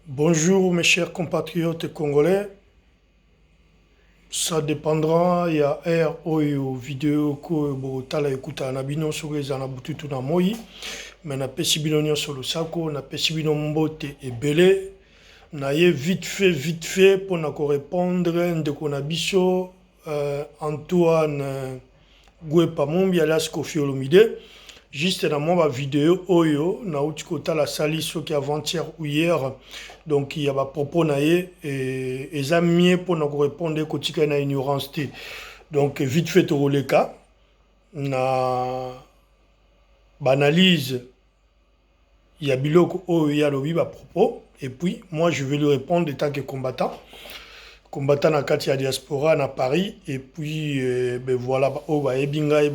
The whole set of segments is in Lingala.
Bonjour mes chers compatriotes congolais. Ça dépendra ya air oyo vidéo ko botala ekuta na bino soki eza na bututu na moi mais na pesi bino nyonso losako na pesi bino mbote ebele na ye vite fait pour na ko répondre ndeko na biso Antoine Gwepa Mumbi alias Koffi Olomide. Juste dans mon vidéo oyo na uti kotala sali soki avant-hier ou hier, donc il y a ba propos naie et eza mieux pour na répondre kotika na ignorance te. Donc vite fait au le cas na banalise il y a biloko oyo ya lobi ba propos et puis moi je vais lui répondre en tant que combattant na kati ya diaspora na Paris et puis ben voilà ebingai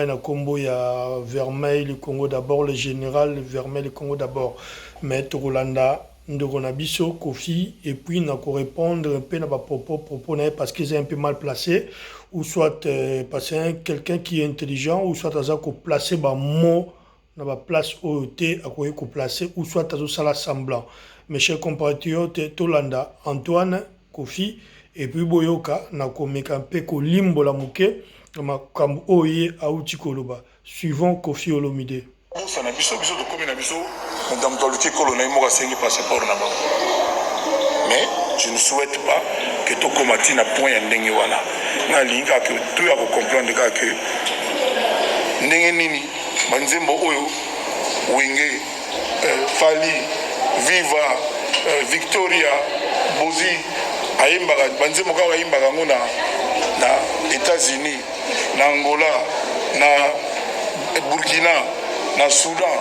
na combo ya Vermeil le Congo d'abord le général Vermeil le Congo d'abord mais Rolanda ndeko na biso Koffi et puis na ko répondre un peu na ba propos na parce qu'ils est un peu mal placé ou soit parce que quelqu'un qui est intelligent ou soit aza ko placer ba mot na ba place OT a ko placer ou soit azo sala semblant. Mes chers compatriotes Tolanda Antoine Koffi et puis boyoka na komeka mpe kolimbola muke makambo oye auti koloba suivant Koffi Olomide. Bosa na biso de komi na biso madame Toluki kolona mo ka sengi passeport na ba. Mais je ne souhaite pas que to komati na point ya ndenge wana. Na linga que to ya ko comprendre que ndenge nini banzembo oyo wenge Fali Viva Victoria Bozi ayimbaka banzembo ka ayimbaka ngona na États-Unis na Angola na Burkina na Soudan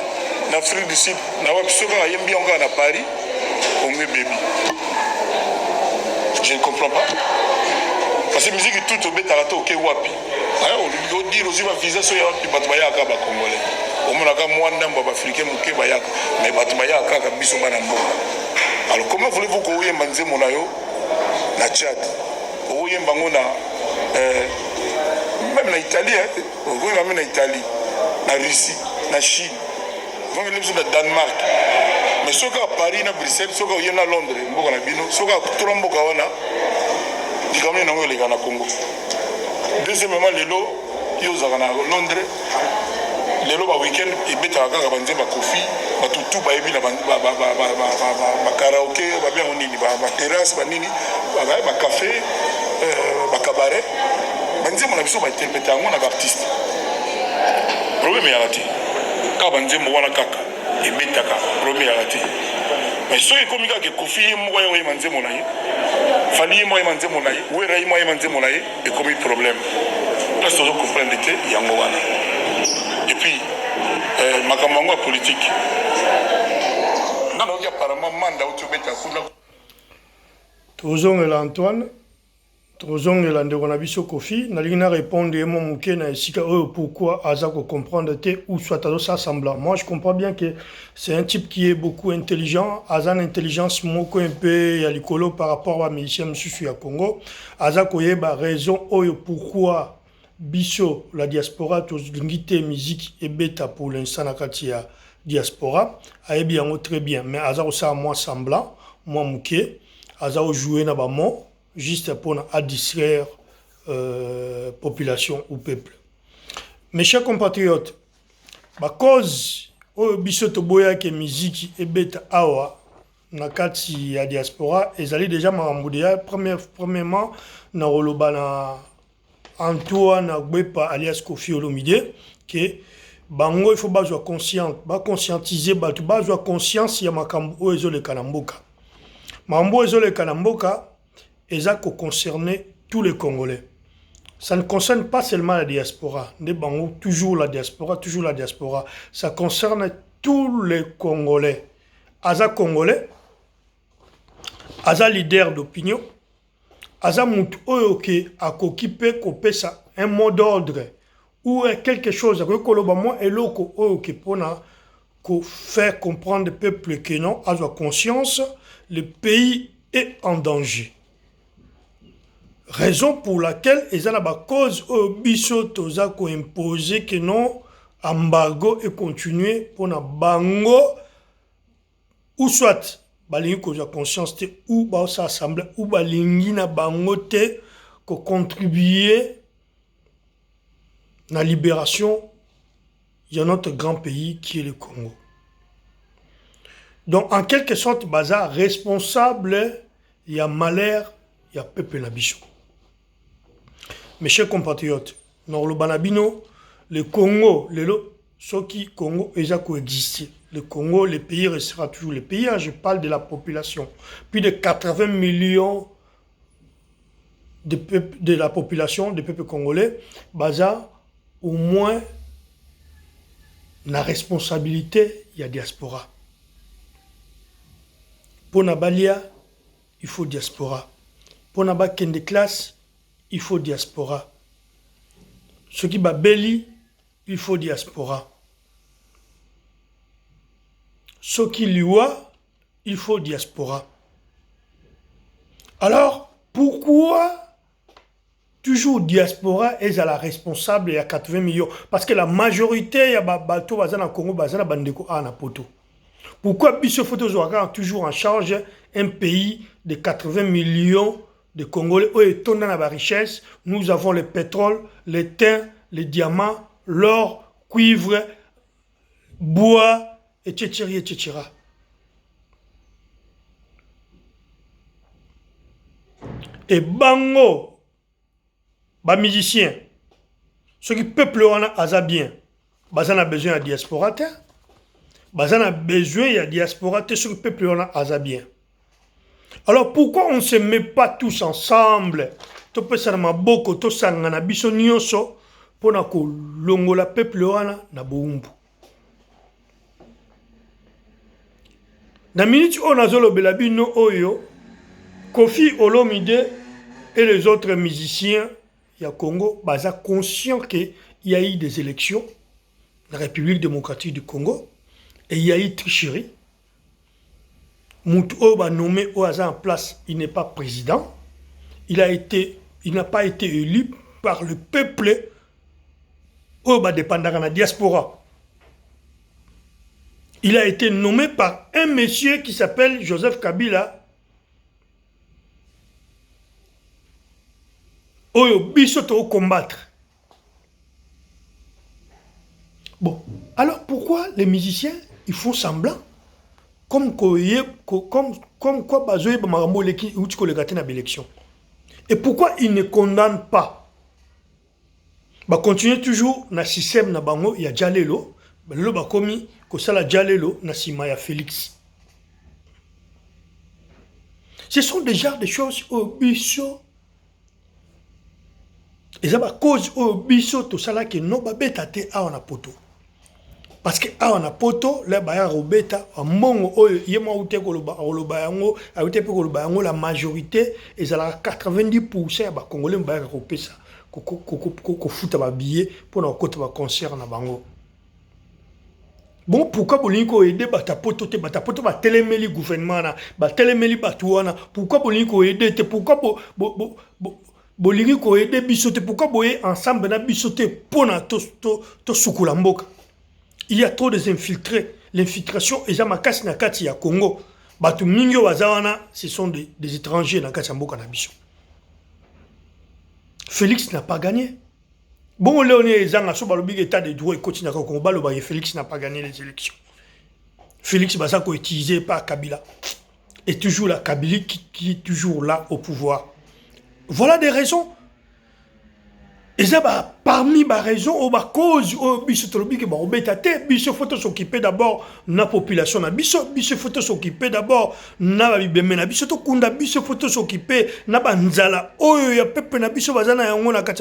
na Afrique du Sud na wapisoka ayimbi encore na Paris on me baby je ne comprends pas parce que musique tout au beta la to ke wapi on dit aussi va visa so ya wapi batu bayaka ba congolais omonaka mwanda mba africain muke bayaka mais batu bayaka ka biso bana mboka. Alors comment voulez-vous ko yemba nzemo na yo na Tchad o yemba ngona même na Italie o même na Italie na Russie na Chine vraiment les na Danemark mais soka à Paris na Bruxelles soka o yena Londres mboka na bino soka mboka wana dikamwe na ngole kana Congo. Deuxièmement lelo yo zaka na Londres lelo ba weekend ebeta kaka banze ba Koffi batutu ba yebi na ba karaoke ba bien nini ba terrasse ba nini ba café ba cabaret banze mo na biso ba interpréter ngona ba artiste problème ya lati ka banze mo wana kaka ebeta ka problème ya lati mais so e komika ke Koffi mo ya manze mo na ye Fali mo ya manze mo na ye wera mo ya manze mo na ye e komi problème là ça doit comprendre que yango wana. Et puis, ma camarade politique. Non, il y a apparemment mandat où tu mets ta foule. Tozong et l'Antoine, Tozong et l'Andeko na biso Koffi, na lina répondre mon mouké na esika pourquoi Azako comprendre te ou soit ça semblant. Moi je comprends bien que c'est un type qui est beaucoup intelligent, Azan intelligence moko un peu ya likolo par rapport à musicien Msusu ya Congo. Azako yeba raison oyo pourquoi biso la diaspora tozingite musique et bêta pour l'instant na kati ya diaspora ayebi yango très bien mais azako ça moi semblant moi muke azako jouer na ba mot juste pour à distraire population ou peuple. Mes chers compatriotes, ba cause oyo biso toboya ke musique et bêta awa na kati ya diaspora ezali déjà marambudia premièrement na roloba na Antoine Gwepa alias Koffi Olomide que bango il faut bazwa conscient ba conscientiser batu bazwa conscience ya makambo o ezole kanamboka mambo ezole kanamboka ezako concerner tous les Congolais. Ça ne concerne pas seulement la diaspora, ne bango toujours la diaspora, ça concerne tous les Congolais. Aza Congolais, aza leader d'opinion, aza mutu oyo ke akokipe kopesa un mot d'ordre ou quelque chose que koloba mo eloko oyo ke pona ko faire comprendre au peuple que non azo conscience le pays est en danger. Raison pour laquelle ezana ba cause oyo biso toza ko imposer que non embargo et continuer pona bango ou soit balingi kozwa conscience te ou baosa assemblée ou balingi na bango te ko contribuer na libération de notre grand pays qui est le Congo. Donc en quelque sorte baza responsable il y a malheur il y a peuple na biso. Mes chers compatriotes, dans le Banabino, le Congo, ce qui Congo déjà coexisté. Le Congo, le pays restera toujours le pays. Je parle de la population. Plus de 80 millions de la population, des peuples congolais, baza au moins la responsabilité, il y a diaspora. Pour Nabalia, il faut diaspora. Pour Nabaken de classe, il faut diaspora. Ce qui babeli, il faut diaspora. Ce qui liwa, il faut diaspora. Alors, pourquoi toujours diaspora est à la responsable il y a 80 millions? Parce que la majorité, il y a bateau bazana Congo, bazana bandeko à Napoto. Pourquoi Bisso Photo Zouaka toujours en charge un pays de 80 millions de Congolais où est dans la richesse? Nous avons le pétrole, le thym, les diamants, l'or, cuivre, bois, etc., etc. Et bango, ba musicien, ceux qui peuplent à bien, bazan a besoin de diaspora, bazan a besoin de diaspora, ceux qui peuplent à bien. Alors pourquoi on ne se met pas tous ensemble? To pesa na maboko to sangana biso nyonso pona ko longola peuple wana na boumbu. Na minute on a zolo belabino oyo Kofi Olomide et les autres musiciens du Congo baza conscient qu'il y a eu des élections dans la République démocratique du Congo et il y a eu tricherie. Moutou ba nommé au hasard en place, il n'est pas président. Il n'a pas été élu par le peuple au ba dépendant de la diaspora. Il a été nommé par un monsieur qui s'appelle Joseph Kabila. Oyo bisoto combattre. Bon, alors pourquoi les musiciens ils font semblant comme quoi bazoye ba marambo leki utiko le gaté na élection. Et pourquoi ils ne condamnent pas? Bah continuer toujours na système na bango ya Jalelo, lelo ba komi ko sala Jalelo na sima ya Félix. Ce sont déjà des choses au biso. Et ça va cause au biso tout ça là que no ba betate a na poto. Parce que a na poto le ba ya robeta mbongo oyo yema ute ko loba yango a ute pe ko loba yango la majorité et ça la 90% ba congolais ba ya kopesa ko futa ba billet pour na kota ba concert na bango. Bon, pourquoi bolinko aider batapoto ba telemeli gouvernement na ba telemeli batuana? Pourquoi bolinko aider te? Pourquoi bolingi ko aider bisote? Pourquoi boye ensemble na bisote pona to sukula mboka? Il y a trop des infiltrés. L'infiltration est à makasi na kati ya Congo. Batu mingi wazawana, ce sont des étrangers na kati ya mboka na biso. Félix n'a pas gagné. Bon, Léoné Zanga, so balobi état de droit et continue à Congo, balobi Félix n'a pas gagné les élections. Félix Bazako est utilisé par Kabila. Et toujours la Kabila qui est toujours là au pouvoir. Voilà des raisons. Et ça, parmi les raisons, ou les causes, il faut s'occuper d'abord de la population. Il faut s'occuper d'abord de la population. Il faut s'occuper de la Banzala. Il y a peuple na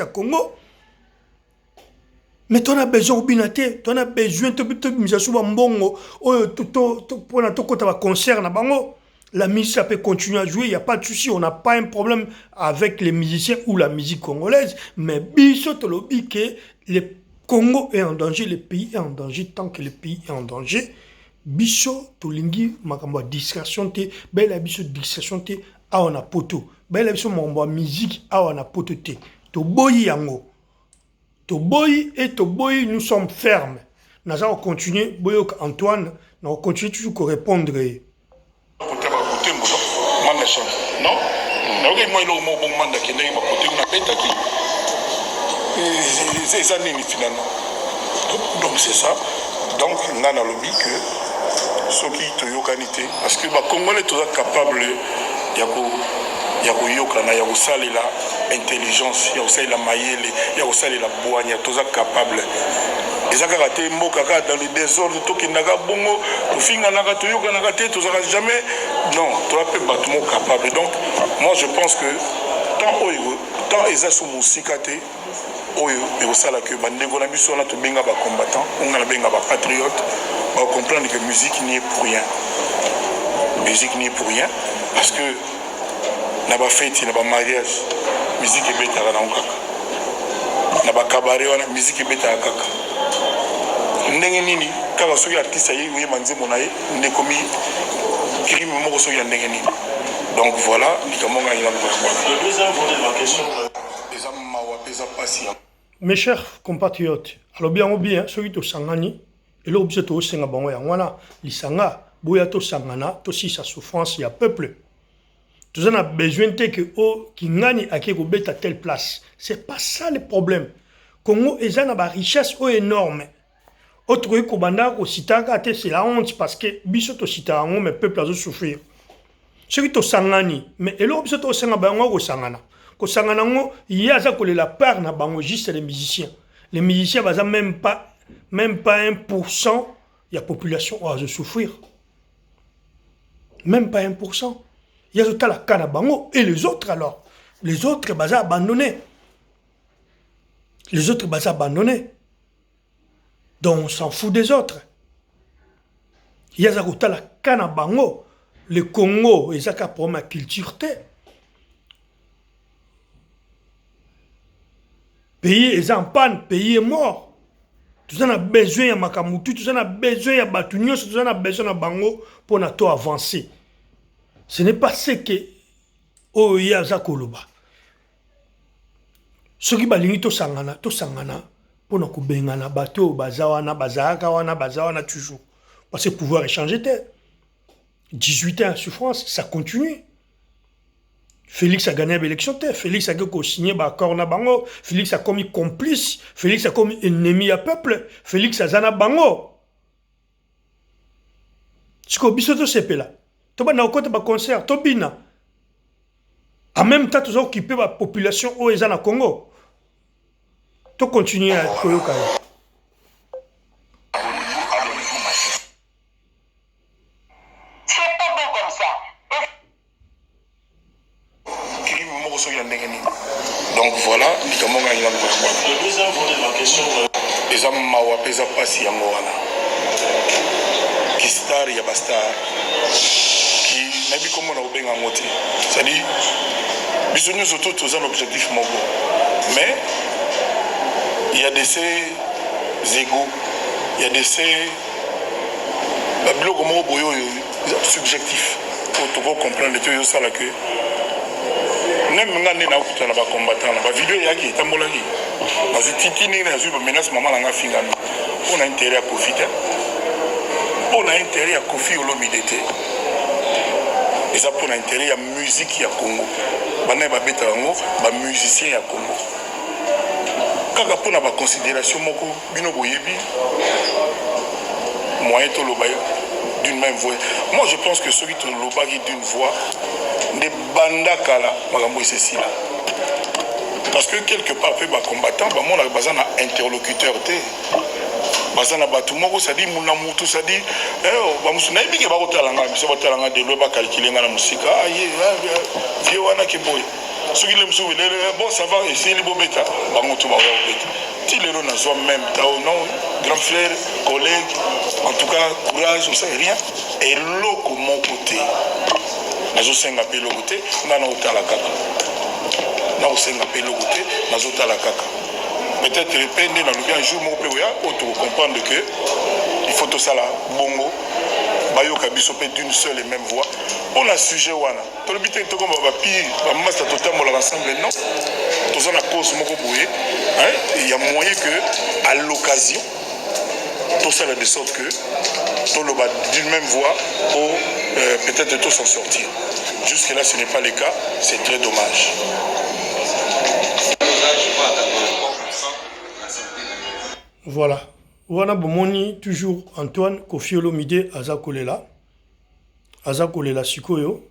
Congo. Mais tu as besoin de tu as besoin de concert. La musique, ça peut continuer à jouer, il n'y a pas de souci. On n'a pas un problème avec les musiciens ou la musique congolaise. Mais biso tolobi que le Congo est en danger, le pays est en danger. Tant que le pays est en danger, biso tolingi makambo distraction te, bela biso distraction te, a on a poto. Bela biso makambo musique, a on a poto te. To boyi yango. To boyi et to boyi, nous sommes fermes. Nous allons continuer, boyo Antoine, nous allons continuer toujours à répondre. tembo manda chante non nayoki moi eloko moko bongo manda kendaki bakote kuna betaki eza nini finalement donc c'est ça donc nga nalobi que soki toyokani te parce que bacongolais toza capable ya koyokana ya kosalela intelligence ya kosalela mayele ya kosalela bwanya toza capable eza kaka te mboka kaka dans le désordre tokendaka bongo tofinganaka toyokanaka te tozaka jamais non toza mpe bato moko capable donc moi je pense que tant eza so mosika te oyo ekosala ke bandeko na biso wana tobenga bacombattant onga nabenga bapatriote bacomprendre que musique n'y est pour rien musique n'y est pour rien parce que na bafeti na bamariage musique ebetaka nango kaka na bakabaret wana musique ebetaka kaka ndenge nini kaka soki artiste aye oyeba nzembo na ye ndekomi crime moko soki ya ndenge nini donc voilà likambo ngai Le deuxième volet de ma question. eza mawa mpe eza pasi ya Mes chers compatriotes, alors bien, ceux qui sont sangani, et là, vous êtes au Sénat, bon, voilà, les sanga, boya to sangana, to si sa souffrance, il y a peuple. Tout ça, a besoin de que, oh, qui gagne à qui à telle place. C'est pas ça le problème. Congo, ils ont une richesse énorme. Autre que Kobanda, au Sitaka, c'est la honte parce que, biso to Sitaka, mais peuple a souffrir. Ceux qui sont sangani, mais et là, vous êtes au Sénat, bon, au sangana. Kosanganango, il y a la part na bango juste les musiciens. Les musiciens, même pas 1% de la population va souffrir. Même pas 1%. Il y a la canne bango et les autres alors. Les autres vont abandonner. Les autres vont abandonner. Donc on s'en fout des autres. Il y a la canne bango. Le Congo, il y a pour ma culture. Pays est en panne, pays est mort. Tout ça a besoin de Makamutu, tout ça a besoin de Batunios, tout ça a besoin de Bango pour nous avancer. Ce n'est pas ce que Oya Zakoloba. Ce qui balingi to sangana pour nous bengana bateau bazawana bazawana toujours parce que pouvoir échanger terre. 18 ans de souffrance, ça continue. Félix a gagné l'élection, Félix a signé l'accord na bango, Félix a commis complice, Félix a commis ennemi à peuple, Félix a zana bango. Ce que bisoto sepe là. Toba na okota ba concert, tobina. En même temps, tu as occupé la population au Ezana Congo. Tu continues à koyoka. Donc voilà, Le deuxième volet de ma question. eza mawa mpe eza pasi yango wana kistar ya bastar ki nayebi komona kobenga yango te c'est-à-dire biso nyonso to toza na objectif moko mais il y a de ces égos il y a de ces babiloko moko boye oyo subjectif po tokocomprendre te oyosala ke même nga nde nakokuta na bacombattant na bavideo eyaki etambolaki nazwi titi ndenge nazwi bamenace mama nanga fingami mpo na intérêt ya kofi te mpo na intérêt ya kofi olomide te eza mpo na intérêt ya musique ya congo bana babeta yango bamusicien ya congo kaka mpo na baconsidération moko bino boyebi moyen toloba d'une même voix. Moi je pense que ceux qui tolobaki d'une voix ne banda kala makambo ceci là. Parce que quelque part peu ba combattant ba mon bazana interlocuteur té. Bazana batu moko ça dit muna mutu ça dit ba musuna ibike ba kotalanga biso batalanga de lo ba calculer ngana musika aye vie wana ke boy. Ceux qui l'aiment bon ça va essayer les bobeta ba mutu ba bobeta. Si les gens n'ont même pas grand frère, collègue, en tout cas, courage, on ne sait rien. Et l'autre, mon côté, nous sommes appelés l'autre côté, nous sommes à la caca. Nous sommes appelés l'autre côté, nous sommes à la caca. Peut-être que dans le bien jour, on peut comprendre que il faut tout ça là, bongo, bayoka bisope d'une seule et même voix. On a sujet wana. Tout le but est comme va pire, va master totalement ensemble non. Tout ça la cause moko boye. Il y a moyen que à l'occasion tout ça de sorte que tout le bas d'une même voix au peut-être tous s'en sortir. Jusque-là, ce n'est pas le cas, c'est très dommage. Voilà. Voilà, bomoni, toujours Antoine, Kofi Olomide, Aza Kolela. Aza Kolela Sikoyo.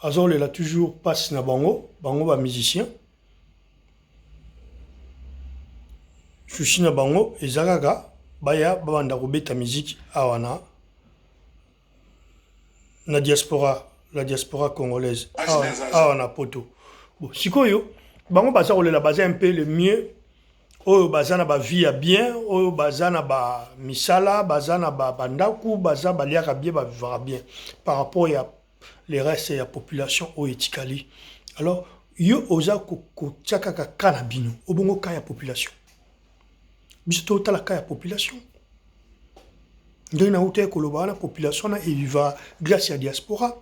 Aza Kolela toujours passe na bango. Bango ba musicien. Sushi na bango, ezagaga, baya, babanda robeta musique, awana. La diaspora congolaise. Awana poto. Bon, Sikoyo, bango baza Kolela baza un peu le mieux. Oyo bazana ba vie bien, oyo bazana ba misala, bazana ba bandaku, baza baliaka bien, ba vivra bien par rapport à les restes et la population au etikali. Alors, yo oza ko tiaka ka kanabino, obongo ka ya population. Biso ta la ka ya population. Ndena uté ko loba na population na e viva grâce à diaspora.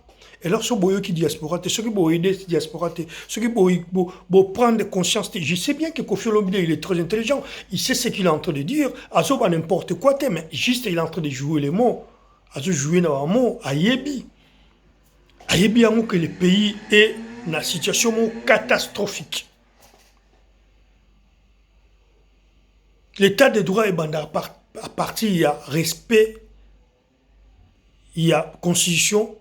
Et alors, ce boyo qui diaspora, ceux qui vont aider diaspora, ceux qui vont prendre conscience. Je sais bien que Kofi Olomide, il est très intelligent. Il sait ce qu'il est en train de dire. Azo va n'importe quoi, mais juste il est en train de jouer les mots. Azo jouer dans les mots. Ayebi. Ayebi a que le pays est dans une situation catastrophique. L'état de droit est bandé à partir, il y a respect, il y a constitution,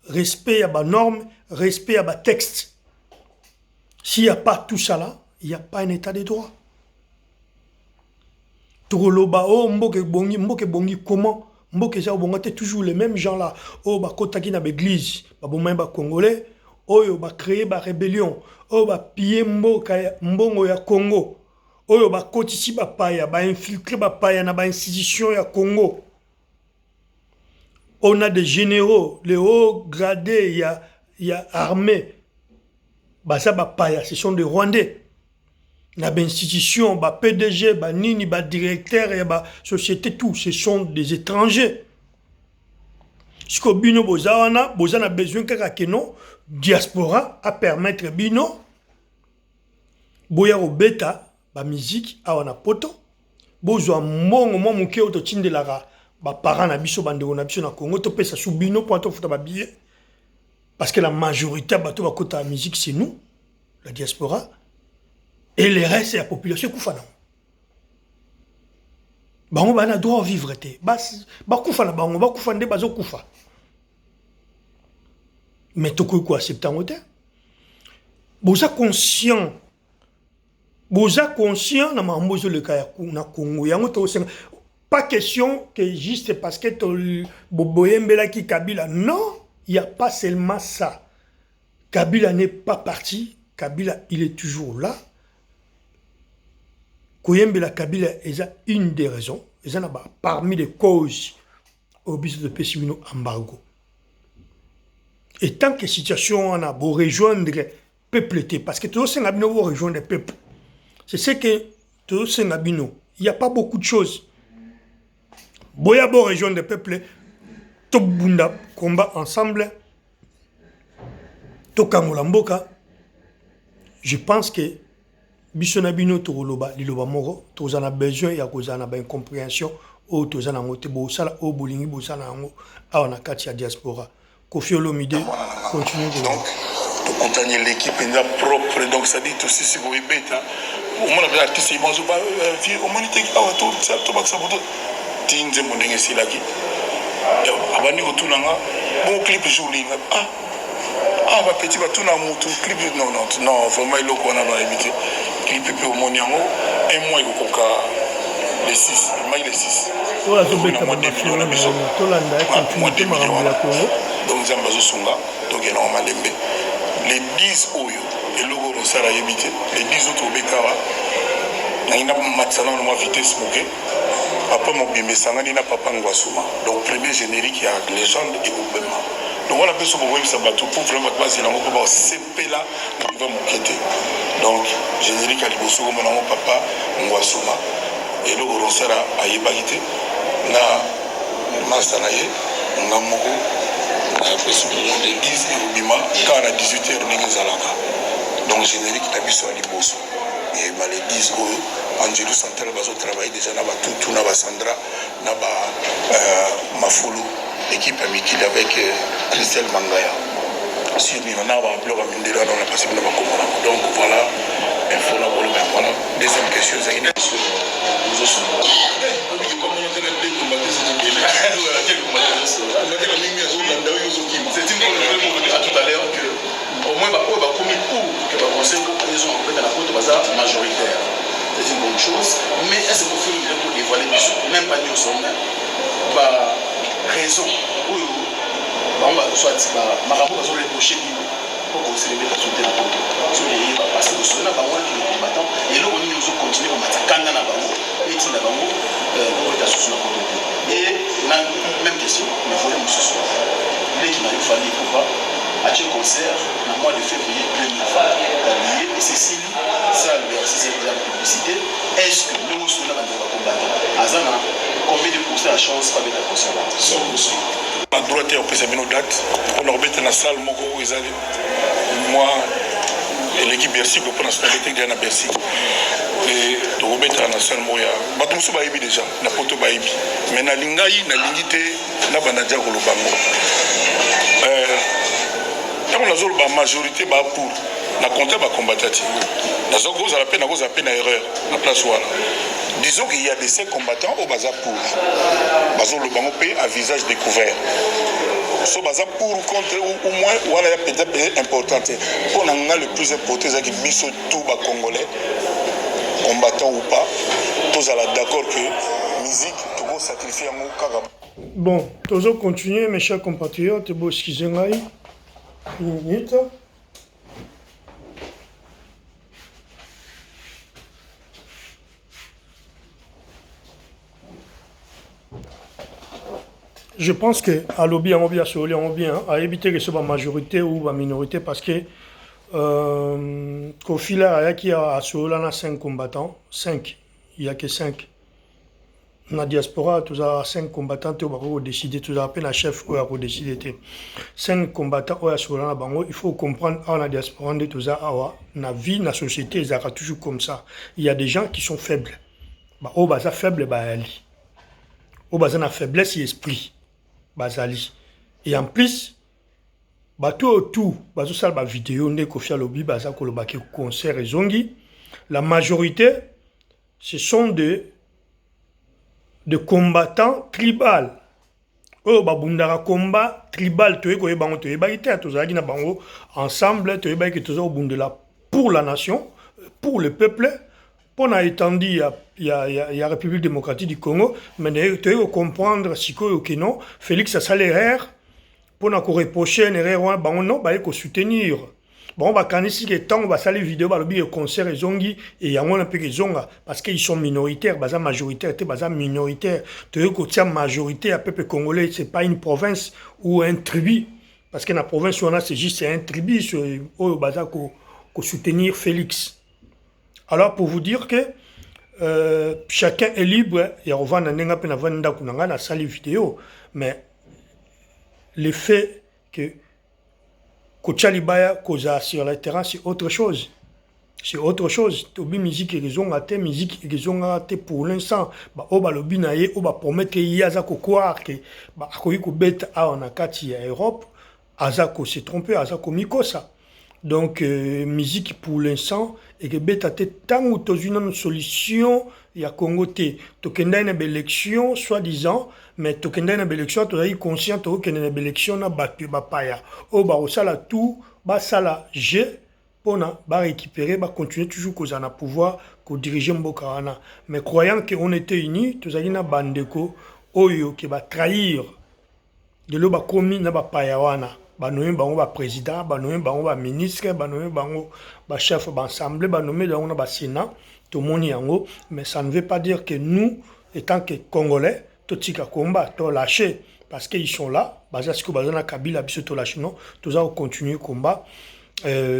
respect à ma norme, respect à ma texte. S'il n'y a pas tout ça là, il n'y a pas un état de droit. Togoloba, oh, mboke bongi, comment? Mboke za bonga, t'es toujours les mêmes gens là. Oh, bah, kotaki na l'église, bah, bon, bah, congolais, oh, bah, créer, bah, rébellion, oh, bah, piller mbongo ya Congo, oh, bah, kotisi, bah, paya, bah, infiltrer, bah, paya, na, bah, institution ya Congo. On a des généraux, les hauts gradés, il y a armée. Bah ça, bah paya, ce sont des Rwandais. Il y a des institutions, bah PDG, bah nini, bah directeur, et bah société, tout, ce sont des étrangers. Ce que Bino Bozana a besoin que non, diaspora, à permettre Bino, Boya Beta, bah musique, à wana poto, Bozo mon mouké auto tindelara. Ba parents na biso bandeko na biso na Congo to pesa subino pour to futa ba billet parce que la majorité bato ba kota musique c'est nous la diaspora et les restes c'est la population kufana bango bana droit vivre té ba kufana bango ba kufande bazo kufa mais to ko accepter ngote boza conscient na mambozo le kaya na Congo yango to senga. Pas question que juste parce que Boboyembela qui Kabila. Non, il n'y a pas seulement ça. Kabila n'est pas parti. Kabila, il est toujours là. Koyembela Kabila est une des raisons. Parmi les causes au business de Pessimino embargo. Et tant que situation on a beau rejoindre le peuple, parce que tout ce qu'on va rejoindre le peuple. C'est ce que tout ce qu'on a il n'y a pas beaucoup de choses. Boya bo région des peuples, to bunda combat ensemble, to kangolamboka. Je pense que bisonabino to loba liloba moro, to zana besoin ya kozana ba incompréhension o to zana ngote bo sala o bolingi bo sala ngo awana kati ya diaspora. Kofi Olomide continue donc to contagner l'équipe est propre donc ça dit aussi si vous bêta au moins les artistes ils vont se au moins ils awa to ça to baksa boto tinze mondenge silaki abani kotunanga bon clip journée ba petit ba tuna mutu clip non vraiment il ko na éviter clip pe au moniango un mois ko koka les 6 mai les 6 ola to beta ba fiona biso to landa continuité marambo ya Congo donc zamba zo sunga to ke na malembe les 10 oyo et logo ro sala éviter les 10 autres bekawa na ina matsana na vitesse moke. Papa Mobimbe Sangani na Papa Ngwasuma. Donc premier générique il y a légende et Obema. Donc voilà peu ce que vous voyez ça bateau pour vraiment passer dans mon papa CP là il va m'inquiéter. Donc générique à liboso comme mon papa Ngwasuma et le rosera à Yebagité na Masanaye Ngamoko na possibilité de 10 et Obima quand à 18h n'engazalaka. Donc générique tabiso à liboso. et malédise Angelo Central bazo travailler déjà na Batutu na Sandra na Mafulu équipe amicale avec Christelle Mangaya sur on a un blog à Mindela dans la passé de Bakomona. Donc voilà info na bolo voilà deuxième question c'est une au moins commis pour que le conseil ils ont en fait la côte majoritaire. C'est une bonne chose, mais est-ce que vous pouvez pour dévoiler même pas nous sommes raison où soit marabout va les pocher pour conseiller les sociétés la côte parce que ceux là pas qui les combattants et là on nous continuer à mettre kanga na bango et tina bango pour être sous la côte et même question mais voulons ce soir les qui n'arrivent pas ni pourquoi à un concert au mois de février 2020 et Cécile ça c'est la publicité est-ce que nous sommes là dans le combattant azana combien de pourcents la chance pas d'être concert 100% la droite au pesa bino date on orbite na salle moko ezali moi et l'équipe Bercy pour la stabilité de la Bercy et de remettre na salle moya bato musu ba yebi déjà na poto ba yebi mais na lingai na lingité na banadia ko lobango la majorité va pour la compter va combattre la cause à la peine à erreur la place voilà disons qu'il y a des 5 combattants au bazar pour bazo le bango pays à visage découvert so bazar pour contre au moins voilà peut-être importante pour n'anga le plus important c'est que biso tout ba congolais combattant ou pas tous à la d'accord que musique tout go sacrifier mon kaka. Bon, toujours continuer mes chers compatriotes, bon excusez-moi. Une minute. Je pense que à lobby on bien à éviter que ce soit majorité ou la minorité parce que qu'au fil il y a 5 combattants, 5, il n'y a que 5. Dans la diaspora, tu as 5 combattants qui ont décidé, tu as à peine un chef qui a décidé. 5 combattants qui ont décidé, il faut comprendre dans la diaspora, dans la vie, dans la société, ils sont toujours comme ça. Il y a des gens qui sont faibles. Ils sont faibles, ils ont faiblesse d'esprit. Et en plus, tout, la vidéo, concert et zongi, la majorité, ce sont de combattants tribal. Oh, babundara combat tribal, ensemble, pour la nation, pour le peuple. On a étendu, il y a la République démocratique du Congo, mais tu veux comprendre si que non, Félix a l'erreur, pour nous reprocher une erreur, non, il faut soutenir. Bon, quand on va saluer vidéo, le concert et zongi et il y a un peu de zonga parce qu'ils sont minoritaires, basa majoritaire, basa minoritaire. Tu veux que majorité à peuple congolais, c'est pas une province ou un tribu parce que la province où on a c'est juste un tribu au basa ko soutenir Félix. Alors pour vous dire que chacun est libre, et on va dans salle vidéo, mais le fait que Kochalibaya Koza sur le terrain, c'est autre chose. C'est autre chose. Tobi musique et raison à musique et raison à pour l'instant. Oba lobi naie, oba promettre yaza ko croire que akoyi ko bête a en akati à Europe, azako s'est trompé, azako mikosa. Donc musique pour l'instant et que bête a tant ou une solution il y a Congo té. Tokenda une élection soi-disant mais tokenda une élection tu es conscient que une élection na battu bapaya. Oba osala tout, ba sala je pour récupérer, continuer toujours qu'on a pouvoir qu'on diriger Mbokarana. Mais croyant qu'on était unis, tous les na bandeko oyo qui va trahir de l'eau ba commis na ba payawana. Ba nommé bango ba président, ba nommé bango ba ministre, ba nommé bango ba chef ba assemblée, ba nommé bango ba sénat, tout le monde yango, mais ça ne veut pas dire que nous, étant que Congolais, tout tika combat, tout lâché, parce qu'ils sont là, basé à ce que bazana Kabila biso tout lâché non, tout ça on continue combat.